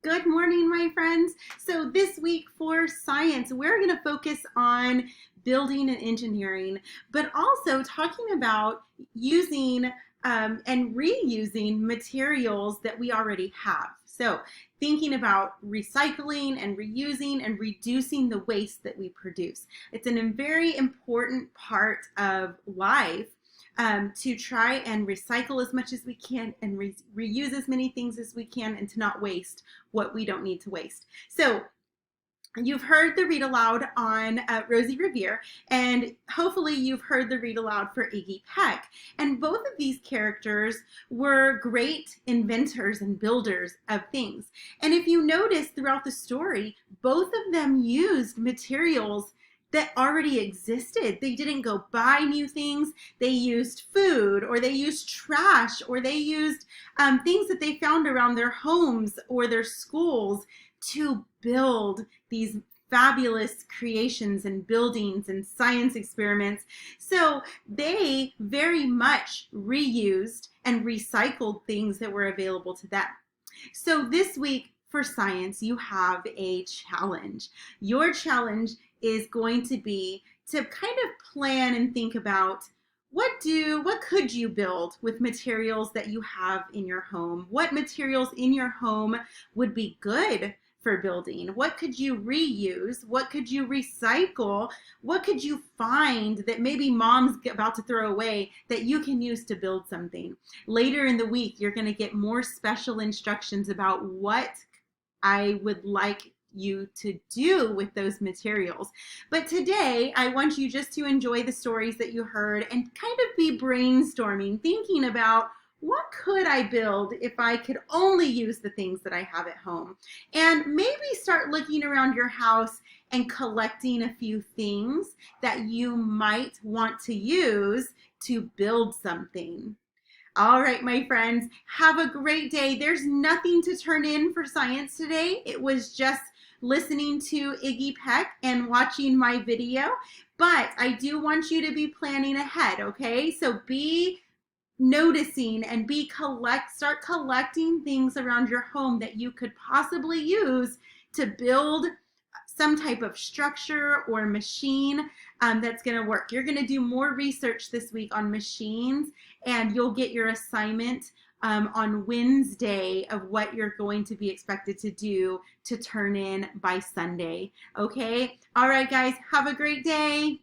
Good morning, my friends. So this week for science, we're going to focus on building and engineering, but also talking about using and reusing materials that we already have. So thinking about recycling and reusing and reducing the waste that we produce. It's a very important part of life to try and recycle as much as we can and reuse as many things as we can and to not waste what we don't need to waste. So you've heard the read aloud on Rosie Revere, and hopefully you've heard the read aloud for Iggy Peck. And both of these characters were great inventors and builders of things. And if you notice throughout the story, both of them used materials that already existed. They didn't go buy new things. They used food, or they used trash, or they used things that they found around their homes or their schools to build these fabulous creations and buildings and science experiments. So they very much reused and recycled things that were available to them. So this week for science, you have a challenge. Your challenge is going to be to kind of plan and think about what could you build with materials that you have in your home? What materials in your home would be good for building? What could you reuse? What could you recycle? What could you find that maybe mom's about to throw away that you can use to build something? Later in the week, you're going to get more special instructions about what I would like you to do with those materials. But today, I want you just to enjoy the stories that you heard and kind of be brainstorming, thinking about what could I build if I could only use the things that I have at home? And maybe start looking around your house and collecting a few things that you might want to use to build something. All right, my friends, have a great day. There's nothing to turn in for science today. It was just listening to Iggy Peck and watching my video, but I do want you to be planning ahead, okay? So be noticing and start collecting things around your home that you could possibly use to build some type of structure or machine that's going to work. You're going to do more research this week on machines, and you'll get your assignment on Wednesday of what you're going to be expected to do to turn in by Sunday. Okay? All right, guys, have a great day.